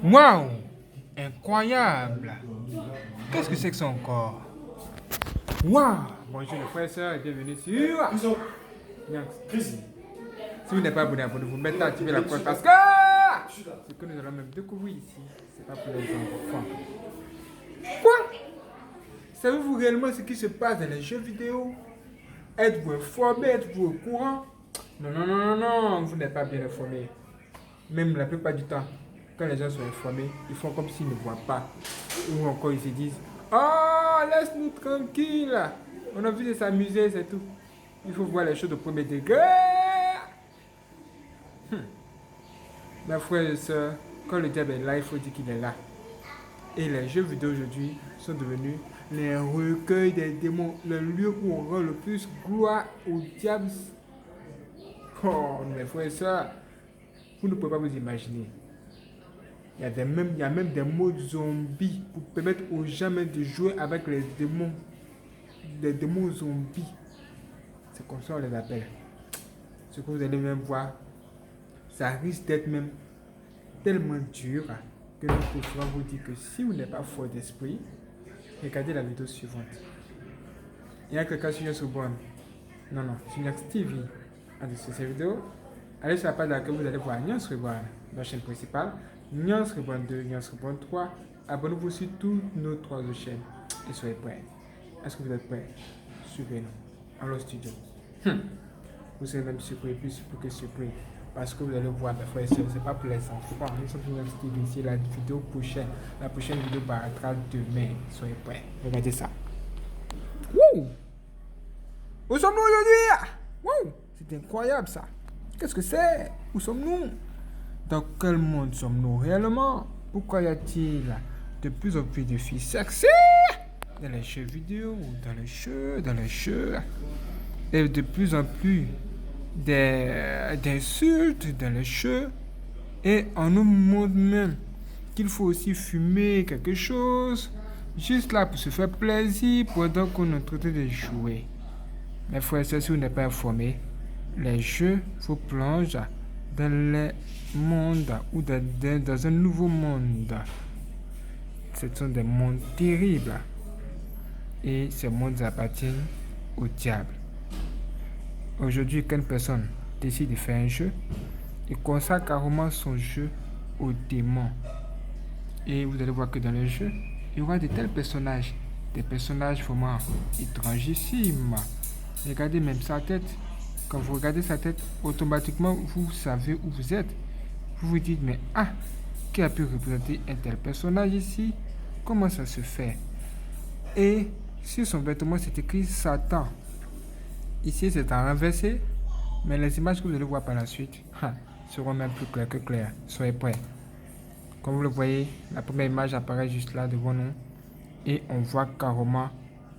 Waouh! Incroyable! Qu'est-ce que c'est que ça encore? Waouh! Bonjour les frères et sœurs et bienvenue sur Nyanx TV. Si vous n'êtes pas abonné, abonnez-vous maintenant, activez la cloche parce que ce que nous allons même découvrir ici, c'est pas pour les enfants. Quoi? Savez-vous réellement ce qui se passe dans les jeux vidéo? Êtes-vous informé? Êtes-vous au courant? Non, non, non, non, non, vous n'êtes pas bien informé. Même la plupart du temps, quand les gens sont informés, ils font comme s'ils ne voient pas. Ou encore ils se disent: oh, laisse-nous tranquille. On a envie de s'amuser, c'est tout. Il faut voir les choses de premier degré. Mes frères et sœurs, quand le diable est là, il faut dire qu'il est là. Et les jeux vidéo aujourd'hui sont devenus les recueils des démons, le lieu où on rend le plus gloire au diable. Oh, mes frères et sœurs, vous ne pouvez pas vous imaginer. Il y a même des modes zombies pour permettre aux gens même de jouer avec les démons zombies. C'est comme ça on les appelle. Ce que vous allez même voir, ça risque d'être même tellement dur que nous pouvons vous dire que si vous n'êtes pas fort d'esprit, regardez la vidéo suivante. Il y a quelqu'un sur YouTube. Non, sur Nyanx TV. En dessous de cette vidéo, allez sur la page d'accueil, vous allez voir Nyanx Reborn, la chaîne principale, Nyanx Reborn 2, Nyanx Reborn 3. Abonnez-vous sur toutes nos trois chaînes et soyez prêts. Est-ce que vous êtes prêts? Suivez-nous. Allons au studio. Vous serez même surpris, plus que surpris. Parce que vous allez voir, mes frères et sœurs, c'est pas pour les enfants. Nous sommes sur Nyanx TV ici. La vidéo prochaine, la prochaine vidéo paraîtra demain. Soyez prêts. Regardez ça. Wouh! Où sommes-nous aujourd'hui? Wouh! C'est incroyable ça. Qu'est-ce que c'est? Où sommes-nous? Dans quel monde sommes-nous réellement? Pourquoi y a-t-il de plus en plus de filles sexy dans les jeux vidéo, dans les jeux, et de plus en plus d'insultes dans les jeux, et on nous montre même qu'il faut aussi fumer quelque chose, juste là pour se faire plaisir pendant qu'on est en train de jouer. Mes frères et sœurs, si vous n'êtes pas informés, les jeux vous plongent dans le monde ou dans un nouveau monde. Ce sont des mondes terribles. Et ces mondes appartiennent au diable. Aujourd'hui, quand une personne décide de faire un jeu, il consacre carrément son jeu aux démons. Et vous allez voir que dans le jeu, il y aura de tels personnages, des personnages vraiment étrangissimes. Regardez même sa tête. Quand vous regardez sa tête, automatiquement, vous savez où vous êtes. Vous vous dites, mais qui a pu représenter un tel personnage ici? Comment ça se fait? Et sur son vêtement, c'est écrit Satan. Ici, c'est en renversé, mais les images que vous allez voir par la suite seront même plus claires que claires. Soyez prêts. Comme vous le voyez, la première image apparaît juste là devant nous. Et on voit carrément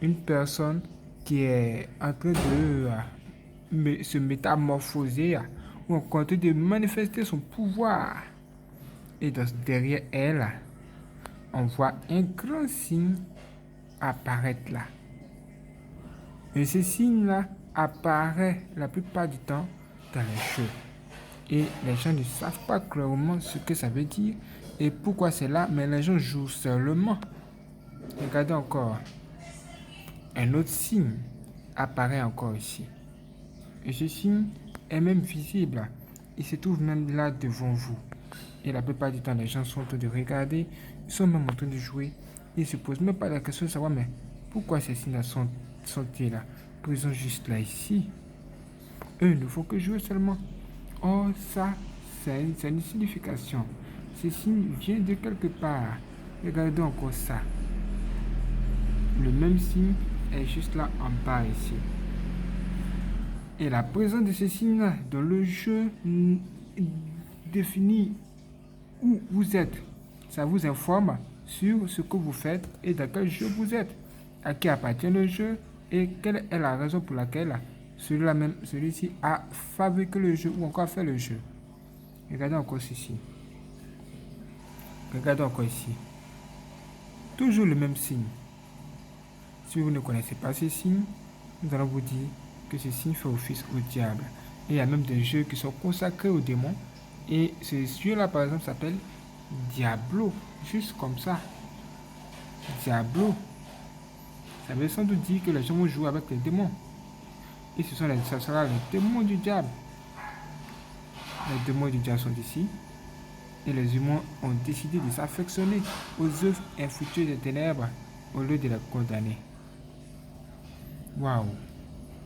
une personne qui est en train de se métamorphoser ou en train de manifester son pouvoir. Et derrière elle, on voit un grand signe apparaître là. Et ce signe-là apparaît la plupart du temps dans les jeux. Et les gens ne savent pas clairement ce que ça veut dire et pourquoi c'est là, mais les gens jouent seulement. Regardez encore. Un autre signe apparaît encore ici. Et ce signe est même visible. Il se trouve même là devant vous. Et la plupart du temps, les gens sont en train de regarder. Ils sont même en train de jouer. Ils ne se posent même pas la question de savoir, mais pourquoi ces signes-là sont-ils là? Ils sont juste là ici. Eux ne font que jouer seulement. Oh, ça, c'est une signification. Ce signe vient de quelque part. Regardez encore ça. Le même signe est juste là en bas ici. Et la présence de ce signe-là dans le jeu définit où vous êtes. Ça vous informe sur ce que vous faites et dans quel jeu vous êtes. À qui appartient le jeu et quelle est la raison pour laquelle celui-ci a fabriqué le jeu ou encore fait le jeu. Regardez encore ceci. Regardez encore ici. Toujours le même signe. Si vous ne connaissez pas ce signe, nous allons vous dire que ce signe fait office au diable. Et il y a même des jeux qui sont consacrés aux démons. Et ce jeu-là, par exemple, s'appelle Diablo, juste comme ça. Diablo. Ça veut sans doute dire que les gens vont jouer avec les démons. Et ça sera les démons du diable. Les démons du diable sont ici. Et les humains ont décidé de s'affectionner aux œuvres infructueuses des ténèbres au lieu de les condamner. Waouh!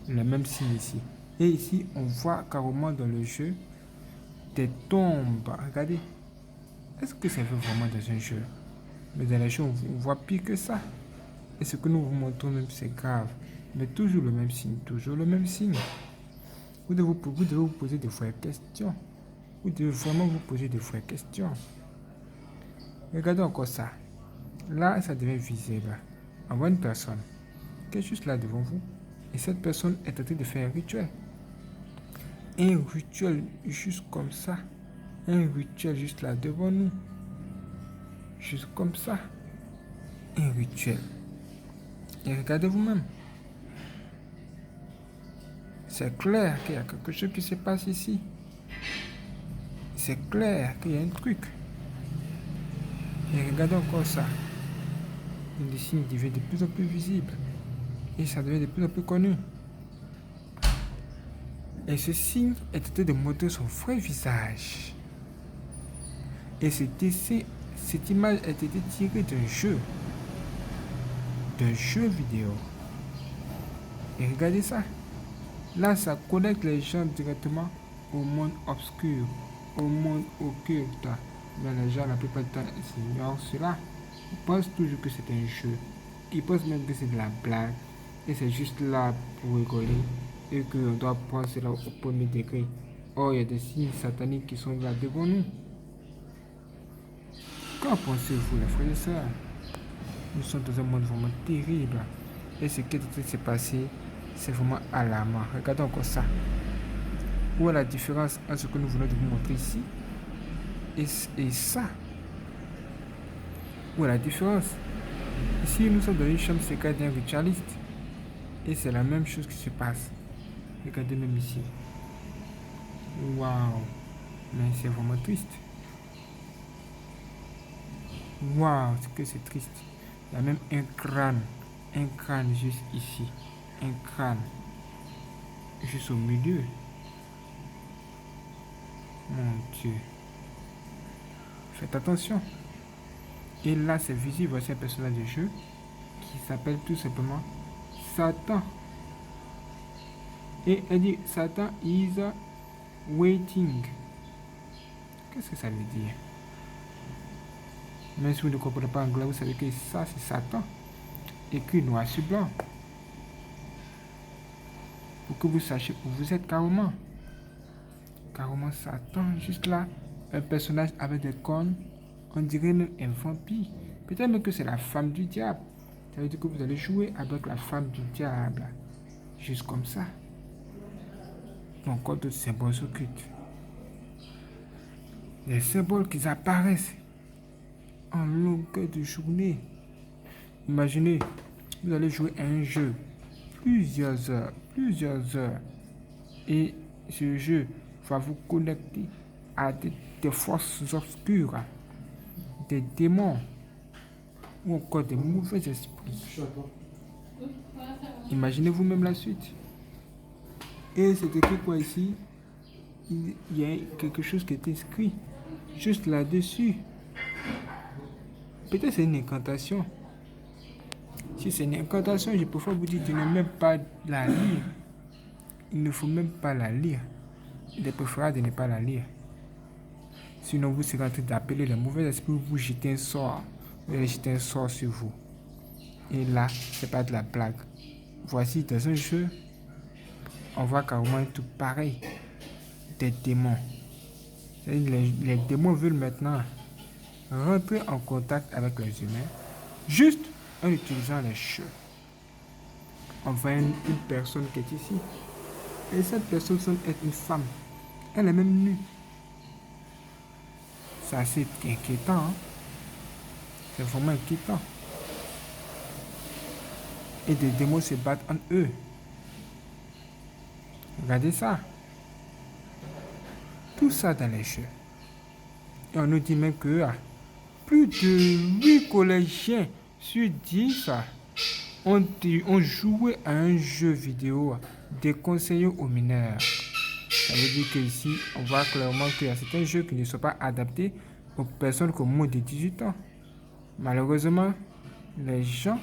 Le même signe ici. Et ici, on voit carrément dans le jeu des tombes. Regardez. Est-ce que ça veut vraiment dans un jeu? Mais dans les jeux, on voit pire que ça. Et ce que nous vous montrons même, c'est grave. Mais toujours le même signe, toujours le même signe. Vous devez vous poser des vraies questions. Vous devez vraiment vous poser des vraies questions. Regardez encore ça. Là, ça devient visible. On voit une personne qui est juste là devant vous. Et cette personne est en train de faire un rituel. Un rituel juste comme ça. Un rituel juste là devant nous. Juste comme ça. Un rituel. Et regardez vous-même. C'est clair qu'il y a quelque chose qui se passe ici. C'est clair qu'il y a un truc. Et regardez encore ça. Le signe devient de plus en plus visible. Et ça devient de plus en plus connu. Et ce signe est en train de montrer son vrai visage. Et cette image a été tirée d'un jeu. D'un jeu vidéo. Et regardez ça. Là, ça connecte les gens directement au monde obscur, au monde occulte. Mais les gens, la plupart du temps, ignorent cela. Ils pensent toujours que c'est un jeu. Ils pensent même que c'est de la blague. Et c'est juste là pour rigoler. Et qu'on doit prendre cela au premier degré. Or, il y a des signes sataniques qui sont là devant nous. Qu'en pensez-vous, les frères et sœurs? Nous sommes dans un monde vraiment terrible. Et ce qui est en train de se passer, c'est vraiment alarmant. Regardons encore ça. Où est la différence entre ce que nous venons de vous montrer ici et ça? Où est la différence? Ici, nous sommes dans une chambre secrète d'un ritualiste. Et c'est la même chose qui se passe. Regardez même ici. Waouh! Mais c'est vraiment triste. Waouh, que c'est triste. Il y a même un crâne juste ici. Un crâne juste au milieu. Mon Dieu. Faites attention. Et là, c'est visible. Voici un personnage de jeu qui s'appelle tout simplement Satan. Et elle dit Satan is waiting. Qu'est-ce que ça veut dire? Même si vous ne comprenez pas anglais, vous savez que ça, c'est Satan. Écrit noir sur blanc. Pour que vous sachiez où vous êtes carrément. Carrément Satan, juste là. Un personnage avec des cornes. On dirait même un vampire. Peut-être même que c'est la femme du diable. Ça veut dire que vous allez jouer avec la femme du diable. Juste comme ça. Encore d'autres symboles occultes. Les symboles qui apparaissent en longueur de journée. Imaginez, vous allez jouer à un jeu plusieurs heures. Et ce jeu va vous connecter à des forces obscures, des démons ou encore des mauvais esprits. Imaginez vous-même la suite. Et c'est écrit quoi ici? Il y a quelque chose qui est inscrit juste là-dessus. Peut-être c'est une incantation. Si c'est une incantation, je préfère vous dire de ne même pas la lire. Il ne faut même pas la lire. Il est préférable de ne pas la lire. Sinon, vous serez en train d'appeler les mauvais esprits, vous jetez un sort. Vous allez jeter un sort sur vous. Et là, c'est pas de la blague. Voici dans un jeu, on voit carrément tout pareil. Des démons. Les démons veulent maintenant rentrer en contact avec les humains juste en utilisant les cheveux. On voit une personne qui est ici. Et cette personne semble être une femme. Elle est même nue. C'est assez inquiétant. Hein? C'est vraiment inquiétant. Et des démons se battent en eux. Regardez ça. Tout ça dans les jeux. Et on nous dit même que plus de 8 collégiens sur 10 ont joué à un jeu vidéo déconseillé aux mineurs. Ça veut dire qu'ici, on voit clairement qu'il y a certains jeux qui ne sont pas adaptés aux personnes qui ont moins de 18 ans. Malheureusement, les gens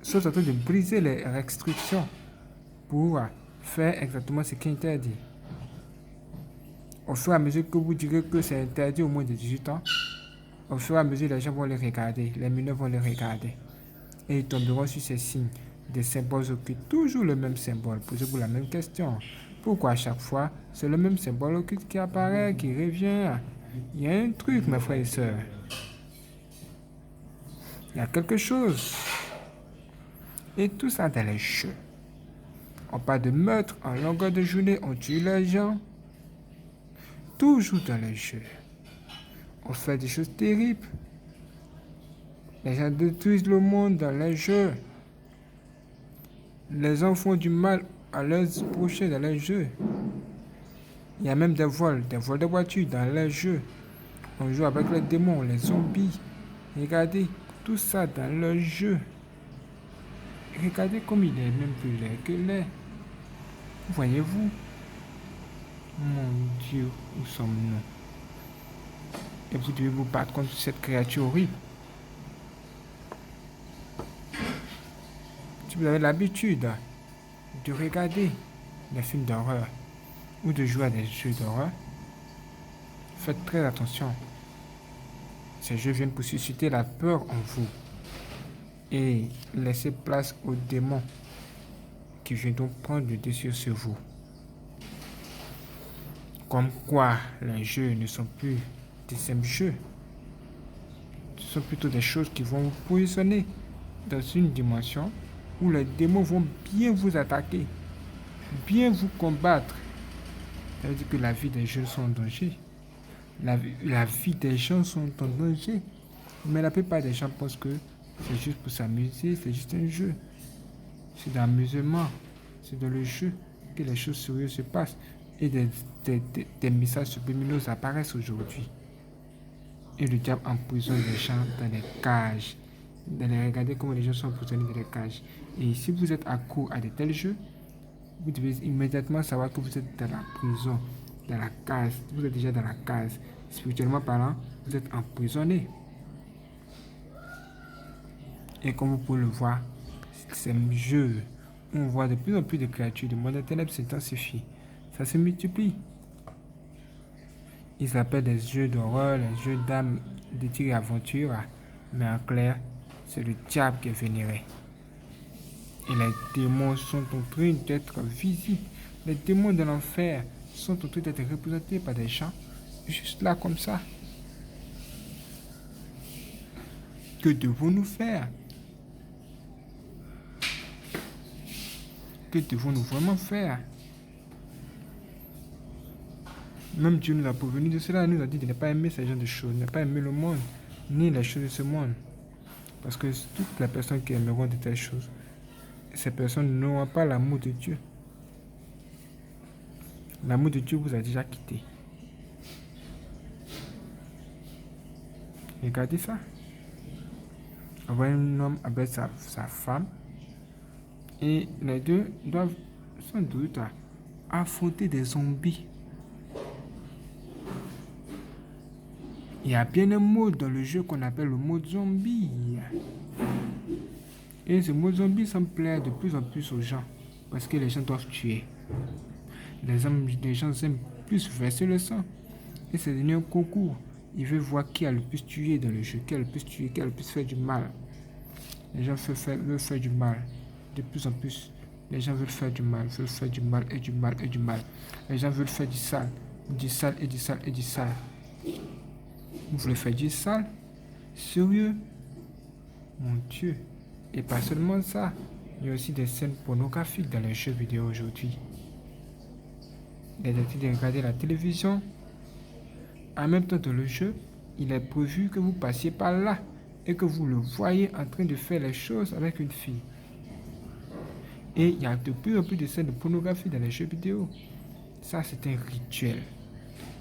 sont en train de briser les restrictions pour faire exactement ce qui est interdit. Au fur et à mesure que vous direz que c'est interdit aux moins de 18 ans, au fur et à mesure, les gens vont les regarder, les mineurs vont les regarder. Et ils tomberont sur ces signes, des symboles occultes, toujours le même symbole. Posez-vous la même question. Pourquoi à chaque fois, c'est le même symbole occulte qui apparaît, qui revient? Il y a un truc, mes frères et sœurs. Il y a quelque chose. Et tout ça dans les jeux. On parle de meurtre en longueur de journée, on tue les gens. Toujours dans les jeux. On fait des choses terribles. Les gens détruisent le monde dans les jeux. Les gens font du mal à leurs prochains dans les jeux. Il y a même des vols de voitures dans les jeux. On joue avec les démons, les zombies. Regardez tout ça dans le jeu. Regardez comme il est même plus laid que laid. Voyez-vous? Mon Dieu, où sommes-nous? Et vous devez vous battre contre cette créature horrible. Si vous avez l'habitude de regarder des films d'horreur ou de jouer à des jeux d'horreur, faites très attention. Ces jeux viennent pour susciter la peur en vous et laisser place aux démons qui viendront prendre le dessus sur vous. Comme quoi, les jeux ne sont plus des simples jeux. Ce sont plutôt des choses qui vont vous positionner dans une dimension où les démons vont bien vous attaquer, bien vous combattre. Ça veut dire que la vie des jeunes sont en danger. La vie des gens sont en danger. Mais la plupart des gens pensent que c'est juste pour s'amuser, c'est juste un jeu. C'est d'amusement, c'est dans le jeu que les choses sérieuses se passent et des messages subliminaux apparaissent aujourd'hui. Et le diable emprisonne les gens dans des cages. Regardez comment les gens sont emprisonnés dans des cages. Et si vous êtes accro à de tels jeux, vous devez immédiatement savoir que vous êtes dans la prison, dans la case. Vous êtes déjà dans la case. Spirituellement parlant, vous êtes emprisonné. Et comme vous pouvez le voir, ces jeux où on voit de plus en plus de créatures, le monde des ténèbres s'intensifie. Ça se multiplie. Ils s'appellent des jeux d'horreur, les jeux d'âme, de tir et aventure. Mais en clair, c'est le diable qui est vénéré. Et les démons sont en train d'être visibles. Les démons de l'enfer sont en train d'être représentés par des gens juste là comme ça. Que devons-nous faire? Que devons-nous vraiment faire? Même Dieu nous a prévenu de cela. Il nous a dit de ne pas aimer ce genre de choses, de ne pas aimer le monde, ni les choses de ce monde. Parce que toutes les personnes qui aimeront de telles choses, ces personnes n'auront pas l'amour de Dieu. L'amour de Dieu vous a déjà quitté. Regardez ça. On voit un homme avec sa femme. Et les deux doivent sans doute affronter des zombies. Il y a bien un mode dans le jeu qu'on appelle le mode zombie. Et ce mode zombie semble plaire de plus en plus aux gens. Parce que les gens doivent tuer. Les gens aiment plus verser le sang. Et c'est devenu un concours. Ils veulent voir qui a le plus tué dans le jeu. Qui a le plus tué, qui a le plus fait du mal. Les gens veulent faire du mal. De plus en plus. Les gens veulent faire du mal. Veulent faire du mal et du mal et du mal. Les gens veulent faire du sale. Du sale et du sale et du sale. Vous voulez faire du sale? Sérieux? Mon Dieu. Et pas seulement ça. Il y a aussi des scènes pornographiques dans les jeux vidéo aujourd'hui. Les activités de regarder la télévision. En même temps dans le jeu, il est prévu que vous passiez par là et que vous le voyez en train de faire les choses avec une fille. Et il y a de plus en plus de scènes de pornographie dans les jeux vidéo. Ça, c'est un rituel.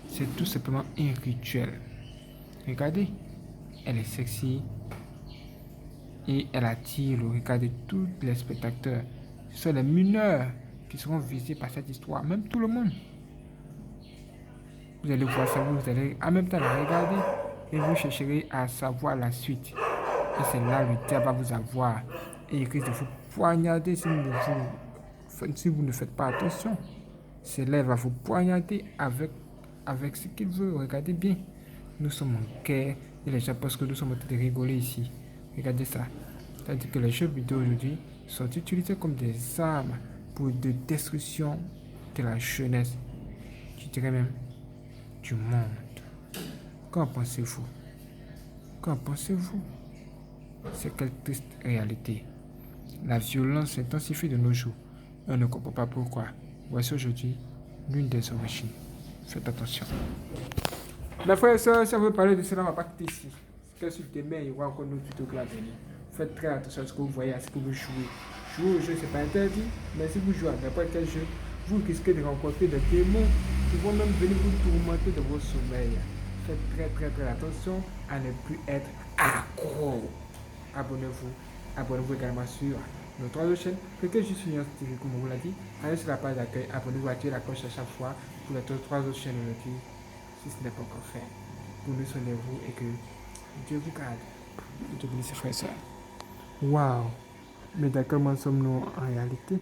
C'est tout simplement un rituel. Regardez. elle est sexy et elle attire le regard de tous les spectateurs. Ce sont les mineurs qui seront visés par cette histoire, même tout le monde. Vous allez voir ça, vous allez en même temps la regarder et vous chercherez à savoir la suite. Et c'est là le diable va vous avoir et il risque de vous poignarder si vous ne faites pas attention. C'est là il va vous poignarder avec ce qu'il veut. Regardez bien. Nous sommes en guerre et les gens pensent que nous sommes en train de rigoler ici. Regardez ça. C'est-à-dire que les jeux vidéo aujourd'hui sont utilisés comme des armes pour de destruction de la jeunesse. Je dirais même du monde. Qu'en pensez-vous? Qu'en pensez-vous? C'est quelle triste réalité. La violence s'intensifie de nos jours. On ne comprend pas pourquoi. Voici aujourd'hui l'une des origines. Faites attention. Mes frères et sœurs, si on veut parler de cela, on ne va pas quitter ici. C'est que sur demain, il y aura encore une autre vidéo qui va venir. Faites très attention à ce que vous voyez, à ce que vous jouez. Jouer au jeu, ce n'est pas interdit, mais si vous jouez à n'importe quel jeu, vous risquez de rencontrer des démons qui vont même venir vous tourmenter de vos sommeils. Faites très attention à ne plus être accro. Abonnez-vous également sur notre autre chaîne, Quelques Jeux sur Nuance TV, comme on vous l'a dit. Allez sur la page d'accueil, abonnez-vous, activez la cloche à chaque fois pour les trois autres chaînes YouTube, si ce n'est pas encore fait. Prenez soin de vous et que Dieu vous garde. Dieu bénisse, frères et sœurs. Waouh! Mais dans quel monde sommes-nous en réalité?